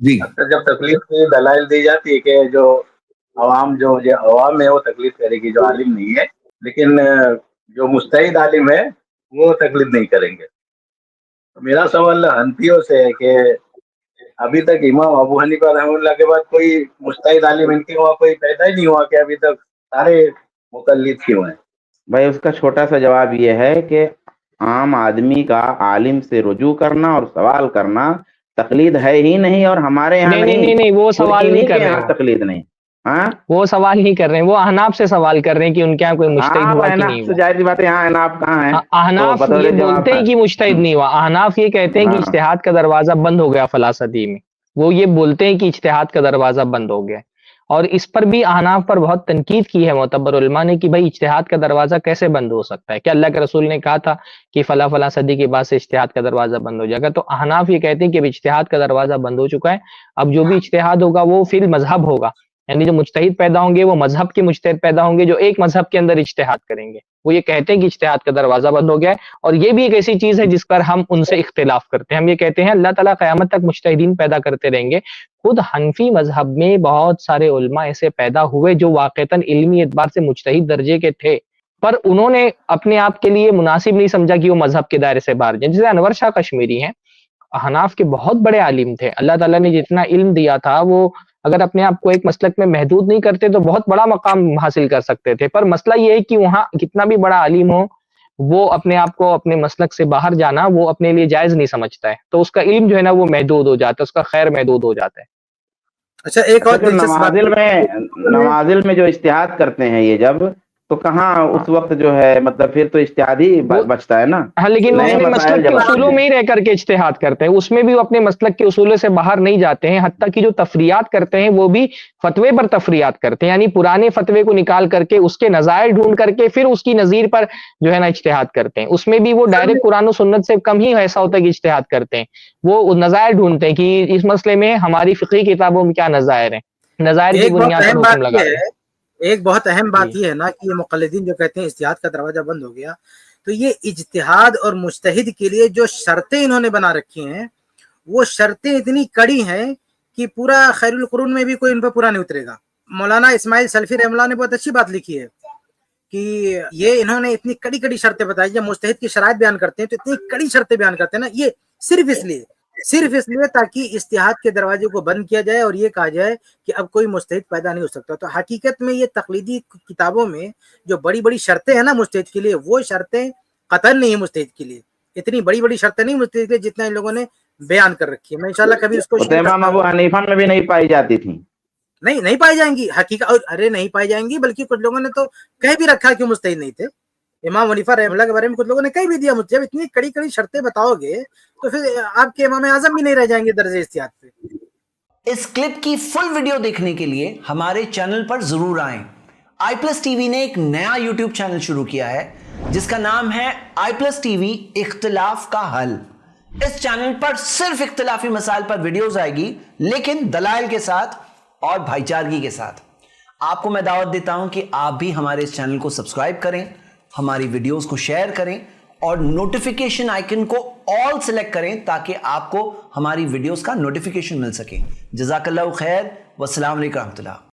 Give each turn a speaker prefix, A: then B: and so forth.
A: جی
B: اکثر جب تکلیف کی دلائل دی جاتی ہے کہ جو عوام ہے وہ تکلیف کرے گی جو عالم نہیں ہے، لیکن جو مستعد عالم ہے وہ تکلیف نہیں کریں گے. تو میرا سوال حنفیوں سے ہے کہ ابھی تک امام ابو حنیفہ رحمۃ اللہ کے بعد کوئی مستعد عالم ان کے وہاں کوئی پیدا ہی نہیں ہوا کہ ابھی تک سارے مقلد کیوں ہیں؟
C: بھائی اس کا چھوٹا سا جواب یہ ہے کہ عام آدمی کا عالم سے رجوع کرنا اور سوال کرنا تقلید ہے ہی نہیں، اور ہمارے یہاں
D: نہیں وہ سوال نہیں کر رہے ہیں،
C: تقلید نہیں. ہاں
D: وہ سوال نہیں کر رہے ہیں، وہ احناف سے سوال کر رہے ہیں کہ ان کے یہاں کوئی مجتہد ہوا کہ نہیں ہوا.
C: ظاہر سی بات ہے، یہاں احناف کہاں ہیں؟
D: احناف یہ بولتے ہیں کہ مجتہد نہیں ہوا. احناف یہ کہتے ہیں کہ اجتہاد کا دروازہ بند ہو گیا فلاں صدی میں. وہ یہ بولتے ہیں کہ اجتہاد کا دروازہ بند ہو گیا، اور اس پر بھی احناف پر بہت تنقید کی ہے معتبر علماء نے کہ بھائی اجتہاد کا دروازہ کیسے بند ہو سکتا ہے؟ کہ اللہ کے رسول نے کہا تھا کہ فلاں صدی کے بعد سے اجتہاد کا دروازہ بند ہو جائے گا. تو احناف یہ کہتے ہیں کہ اب اجتہاد کا دروازہ بند ہو چکا ہے، اب جو بھی اجتہاد ہوگا وہ فی المذہب ہوگا، یعنی جو مجتہد پیدا ہوں گے وہ مذہب کے مجتہد پیدا ہوں گے جو ایک مذہب کے اندر اجتہاد کریں گے. وہ یہ کہتے ہیں کہ اجتہاد کا دروازہ بند ہو گیا ہے، اور یہ بھی ایک ایسی چیز ہے جس پر ہم ان سے اختلاف کرتے ہیں. ہم یہ کہتے ہیں اللہ تعالیٰ قیامت تک مجتہدین پیدا کرتے رہیں گے. خود حنفی مذہب میں بہت سارے علماء ایسے پیدا ہوئے جو واقعتاً علمی اعتبار سے مجتہد درجے کے تھے، پر انہوں نے اپنے آپ کے لیے مناسب نہیں سمجھا کہ وہ مذہب کے دائرے سے باہر جائیں. جیسے انور شاہ کشمیری ہیں، احناف کے بہت بڑے عالم تھے. اللہ تعالیٰ نے جتنا علم دیا تھا وہ اگر اپنے آپ کو ایک مسلک میں محدود نہیں کرتے تو بہت بڑا مقام حاصل کر سکتے تھے. پر مسئلہ یہ ہے کہ وہاں کتنا بھی بڑا عالم ہو، وہ اپنے آپ کو اپنے مسلک سے باہر جانا وہ اپنے لیے جائز نہیں سمجھتا ہے، تو اس کا علم جو ہے نا وہ محدود ہو جاتا ہے، اس کا خیر محدود ہو جاتا ہے.
A: اچھا ایک اور
C: نوازل میں جو اجتہاد کرتے ہیں یہ جب تو کہاں اس وقت جو ہے مطلب پھر تو اجتہاد ہی بچتا ہے نا.
D: ہاں لیکن وہ اپنے مسلک کے اصولوں میں ہی رہ کر کے اجتہاد کرتے ہیں، اس میں بھی وہ اپنے مسلک کے اصولوں سے باہر نہیں جاتے ہیں. حتیٰ کہ جو تفریعات کرتے ہیں وہ بھی فتوے پر تفریعات کرتے ہیں، یعنی پرانے فتوے کو نکال کر کے اس کے نظائر ڈھونڈ کر کے پھر اس کی نظیر پر جو ہے نا اجتہاد کرتے ہیں. اس میں بھی وہ ڈائریکٹ قرآن و سنت سے کم ہی ایسا ہوتا ہے کہ اجتہاد کرتے ہیں، وہ نظائر ڈھونڈتے ہیں کہ اس مسئلے میں ہماری فقہی کتابوں میں کیا نظائر ہیں، نظائر کی بنیاد پر حکم لگاتے ہیں.
A: ایک بہت اہم بات یہ ہے نا کہ یہ مقلدین جو کہتے ہیں اجتہاد کا دروازہ بند ہو گیا، تو یہ اجتہاد اور مجتہد کے لیے جو شرطیں انہوں نے بنا رکھی ہیں وہ شرطیں اتنی کڑی ہیں کہ پورا خیر القرون میں بھی کوئی ان پر پورا نہیں اترے گا. مولانا اسماعیل سلفی رحمہ اللہ نے بہت اچھی بات لکھی ہے کہ یہ انہوں نے اتنی کڑی کڑی شرطیں بتائی. جب مجتہد کی شرائط بیان کرتے ہیں تو اتنی کڑی شرطیں بیان کرتے ہیں نا، یہ صرف اس لیے تاکہ اجتہاد کے دروازے کو بند کیا جائے اور یہ کہا جائے کہ اب کوئی مجتہد پیدا نہیں ہو سکتا. تو حقیقت میں یہ تقلیدی کتابوں میں جو بڑی بڑی شرطیں ہیں نا مجتہد کے لیے، وہ شرطیں قطعاً نہیں ہیں مجتہد کے لیے. اتنی بڑی بڑی شرطیں نہیں مجتہد کے لیے جتنا ان لوگوں نے بیان کر رکھی ہے. میں انشاءاللہ کبھی اس کو
C: امام ابو حنیفہ میں بھی نہیں پائی جاتی تھی.
A: نہیں پائی جائیں گی حقیقت، اور ارے نہیں پائی جائیں گی، بلکہ کچھ لوگوں نے تو کہہ بھی رکھا کہ مجتہد نہیں تھے. امام حنیفہ رحمہ اللہ کے بارے میں کچھ لوگوں نے کہہ بھی دیا مجھے جب اتنی کڑی کڑی شرطیں بتاؤ گے تو پھر آپ کے امام اعظم بھی نہیں رہ جائیں گے درجے اجتہاد پہ.
E: اس کلپ کی فل ویڈیو دیکھنے کے لیے ہمارے چینل پر ضرور آئیں. آئی پلس ٹی وی نے ایک نیا یوٹیوب چینل شروع کیا ہے جس کا نام ہے آئی پلس ٹی وی اختلاف کا حل. اس چینل پر صرف اختلافی مسائل پر ویڈیوز آئے گی، لیکن دلائل کے ساتھ اور بھائی چارگی کے ساتھ. آپ کو میں دعوت دیتا ہوں کہ آپ بھی ہمارے اس چینل کو سبسکرائب کریں، ہماری ویڈیوز کو شیئر کریں اور نوٹیفیکیشن آئیکن کو آل سلیکٹ کریں تاکہ آپ کو ہماری ویڈیوز کا نوٹیفیکیشن مل سکے. جزاک اللہ خیر، والسلام علیکم ورحمۃ اللہ.